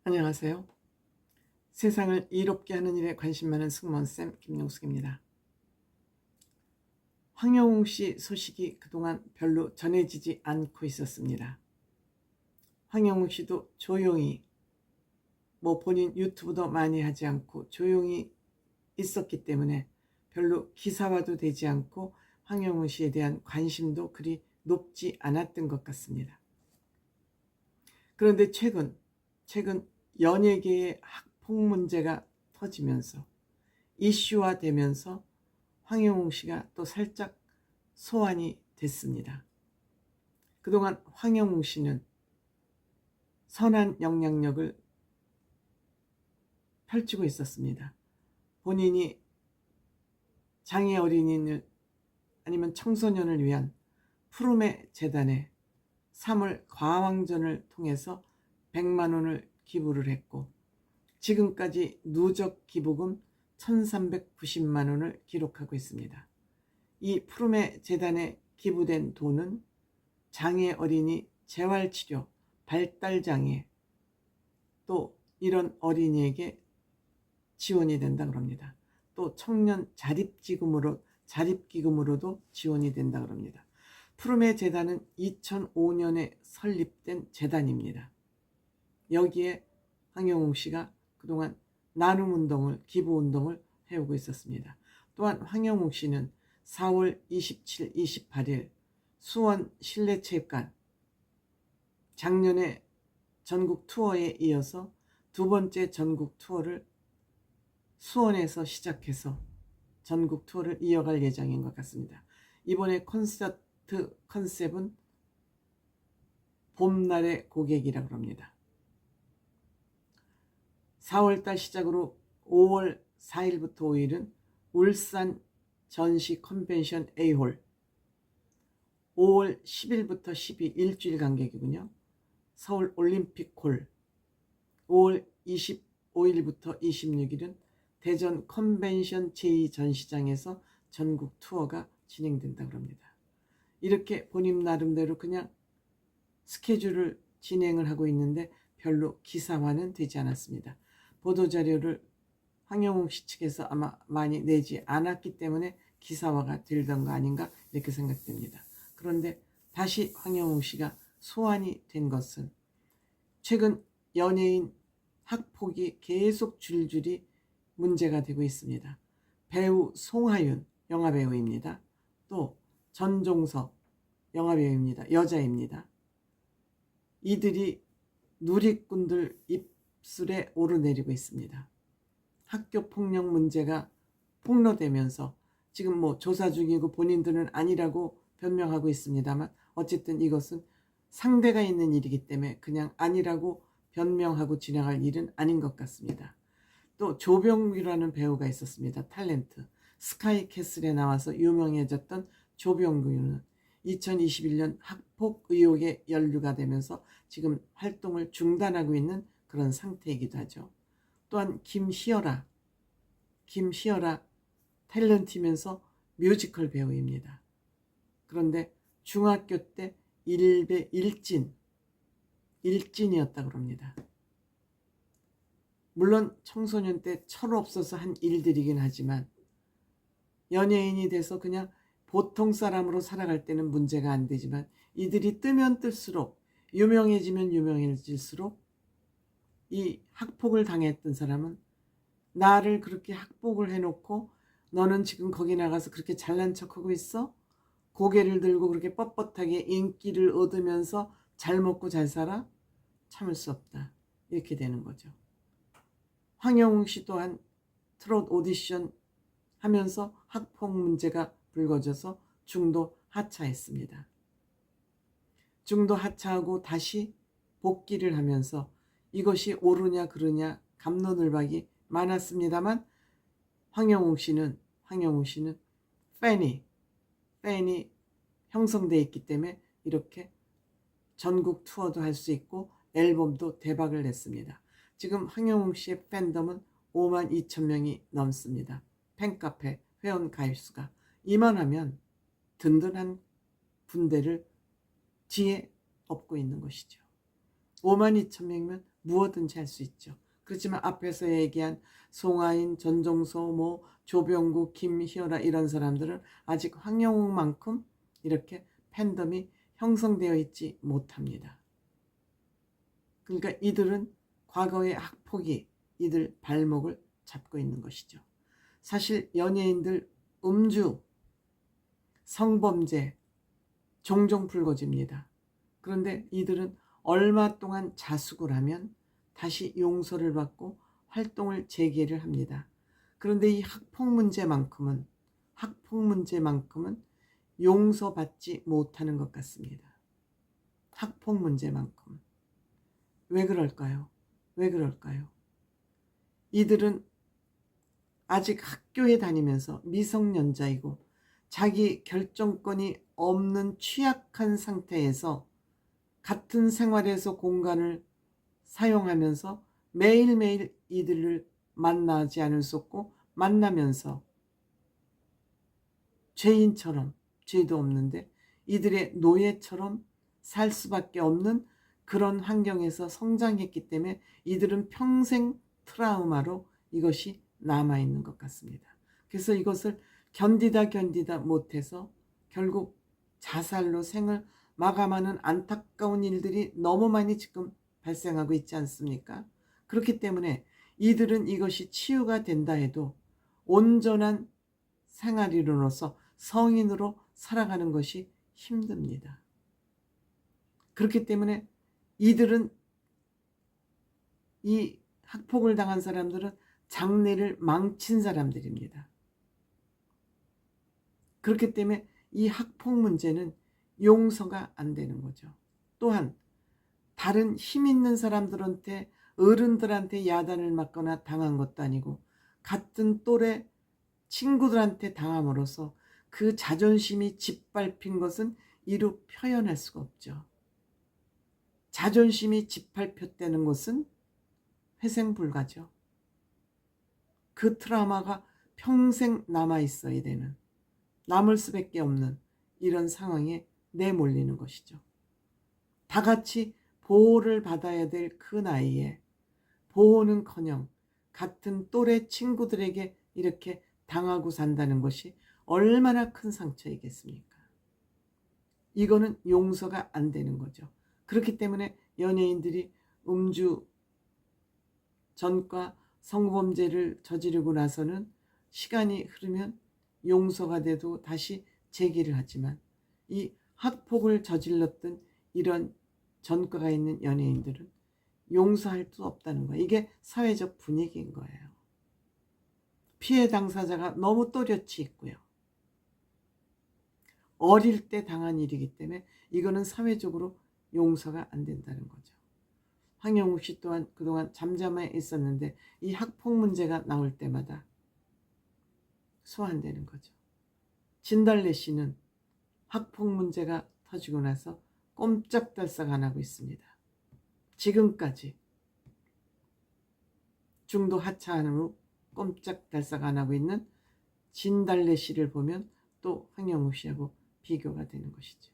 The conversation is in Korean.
안녕하세요. 세상을 이롭게 하는 일에 관심 많은 승무원쌤 김용숙입니다. 황영웅 씨 소식이 그동안 별로 전해지지 않고 있었습니다. 황영웅 씨도 조용히 본인 유튜브도 많이 하지 않고 조용히 있었기 때문에 별로 기사화도 되지 않고 황영웅 씨에 대한 관심도 그리 높지 않았던 것 같습니다. 그런데 최근 연예계의 학폭 문제가 터지면서 이슈화되면서 황영웅 씨가 또 살짝 소환이 됐습니다. 그동안 황영웅 씨는 선한 영향력을 펼치고 있었습니다. 본인이 장애 어린이를 아니면 청소년을 위한 푸름의 재단에 3월 과왕전을 통해서 100만 원을 기부를 했고 지금까지 누적 기부금 1390만 원을 기록하고 있습니다. 이 푸름의 재단에 기부된 돈은 장애 어린이 재활치료, 발달장애 또 이런 어린이에게 지원이 된다 그럽니다. 또 청년 자립기금으로도 지원이 된다 그럽니다. 푸름의 재단은 2005년에 설립된 재단입니다. 여기에 황영웅 씨가 그동안 나눔운동을, 기부운동을 해오고 있었습니다. 또한 황영웅 씨는 4월 27, 28일 수원 실내체육관 작년에 전국 투어에 이어서 두 번째 전국 투어를 수원에서 시작해서 전국 투어를 이어갈 예정인 것 같습니다. 이번에 콘서트 컨셉은 봄날의 고객이라고 합니다. 4월달 시작으로 5월 4일부터 5일은 울산 전시 컨벤션 A홀, 5월 10일부터 12일 일주일 간격이군요. 서울 올림픽홀, 5월 25일부터 26일은 대전 컨벤션 제2전시장에서 전국 투어가 진행된다고 합니다. 이렇게 본인 나름대로 그냥 스케줄을 진행을 하고 있는데 별로 기사화는 되지 않았습니다. 보도자료를 황영웅 씨 측에서 아마 많이 내지 않았기 때문에 기사화가 되던 거 아닌가 이렇게 생각됩니다. 그런데 다시 황영웅 씨가 소환이 된 것은 최근 연예인 학폭이 계속 줄줄이 문제가 되고 있습니다. 배우 송하윤 영화배우입니다. 또 전종석 영화배우입니다. 여자입니다. 이들이 누리꾼들 입술에 오르내리고 있습니다. 학교 폭력 문제가 폭로되면서 지금 조사 중이고 본인들은 아니라고 변명하고 있습니다만 어쨌든 이것은 상대가 있는 일이기 때문에 그냥 아니라고 변명하고 진행할 일은 아닌 것 같습니다. 또 조병규라는 배우가 있었습니다. 탤런트 스카이캐슬에 나와서 유명해졌던 조병규는 2021년 학폭 의혹에 연루가 되면서 지금 활동을 중단하고 있는 그런 상태이기도 하죠. 또한 김희열아 탤런트면서 뮤지컬 배우입니다. 그런데 중학교 때 일진이었다고 합니다. 물론 청소년 때 철없어서 한 일들이긴 하지만 연예인이 돼서 그냥 보통 사람으로 살아갈 때는 문제가 안 되지만 이들이 뜨면 뜰수록 유명해지면 유명해질수록 이 학폭을 당했던 사람은 나를 그렇게 학폭을 해놓고 너는 지금 거기 나가서 그렇게 잘난 척하고 있어? 고개를 들고 그렇게 뻣뻣하게 인기를 얻으면서 잘 먹고 잘 살아? 참을 수 없다. 이렇게 되는 거죠. 황영웅 씨 또한 트롯 오디션 하면서 학폭 문제가 불거져서 중도 하차했습니다. 중도 하차하고 다시 복귀를 하면서 이것이 옳으냐 그르냐 갑론을박이 많았습니다만 황영웅 씨는 팬이 형성되어 있기 때문에 이렇게 전국 투어도 할 수 있고 앨범도 대박을 냈습니다. 지금 황영웅 씨의 팬덤은 5만 2천 명이 넘습니다. 팬카페 회원 가입수가 이만하면 든든한 군대를 뒤에 업고 있는 것이죠. 5만 2천 명이면 무엇든지 할 수 있죠. 그렇지만 앞에서 얘기한 송하인, 전종서, 조병국, 김희어라 이런 사람들은 아직 황영욱만큼 이렇게 팬덤이 형성되어 있지 못합니다. 그러니까 이들은 과거의 학폭이 이들 발목을 잡고 있는 것이죠. 사실 연예인들 음주, 성범죄 종종 불거집니다. 그런데 이들은 얼마 동안 자숙을 하면 다시 용서를 받고 활동을 재개를 합니다. 그런데 이 학폭 문제만큼은 용서받지 못하는 것 같습니다. 학폭 문제만큼. 왜 그럴까요? 왜 그럴까요? 이들은 아직 학교에 다니면서 미성년자이고 자기 결정권이 없는 취약한 상태에서 같은 생활에서 공간을 사용하면서 매일매일 이들을 만나지 않을 수 없고 만나면서 죄인처럼, 죄도 없는데 이들의 노예처럼 살 수밖에 없는 그런 환경에서 성장했기 때문에 이들은 평생 트라우마로 이것이 남아있는 것 같습니다. 그래서 이것을 견디다 못해서 결국 자살로 생을 마감하는 안타까운 일들이 너무 많이 지금 발생하고 있지 않습니까? 그렇기 때문에 이들은 이것이 치유가 된다 해도 온전한 생활인으로서 성인으로 살아가는 것이 힘듭니다. 그렇기 때문에 이들은, 이 학폭을 당한 사람들은 장래를 망친 사람들입니다. 그렇기 때문에 이 학폭 문제는 용서가 안 되는 거죠. 또한 다른 힘 있는 사람들한테, 어른들한테 야단을 맞거나 당한 것도 아니고 같은 또래 친구들한테 당함으로써 그 자존심이 짓밟힌 것은 이루 표현할 수가 없죠. 자존심이 짓밟혔다는 것은 회생불가죠. 그 트라우마가 평생 남아있어야 되는, 남을 수밖에 없는 이런 상황에 내몰리는 것이죠. 다 같이 보호를 받아야 될 그 나이에 보호는커녕 같은 또래 친구들에게 이렇게 당하고 산다는 것이 얼마나 큰 상처이겠습니까? 이거는 용서가 안 되는 거죠. 그렇기 때문에 연예인들이 음주, 전과 성범죄를 저지르고 나서는 시간이 흐르면 용서가 돼도 다시 재기를 하지만 이 학폭을 저질렀던 이런 전과가 있는 연예인들은 용서할 수 없다는 거예요. 이게 사회적 분위기인 거예요. 피해 당사자가 너무 또렷이 있고요. 어릴 때 당한 일이기 때문에 이거는 사회적으로 용서가 안 된다는 거죠. 황영욱 씨 또한 그동안 잠잠해 있었는데 이 학폭 문제가 나올 때마다 소환되는 거죠. 진달래 씨는 학폭 문제가 터지고 나서 꼼짝달싹 안 하고 있습니다. 지금까지 중도 하차하는 꼼짝달싹 안 하고 있는 진달래 씨를 보면 또 황영욱 씨하고 비교가 되는 것이죠.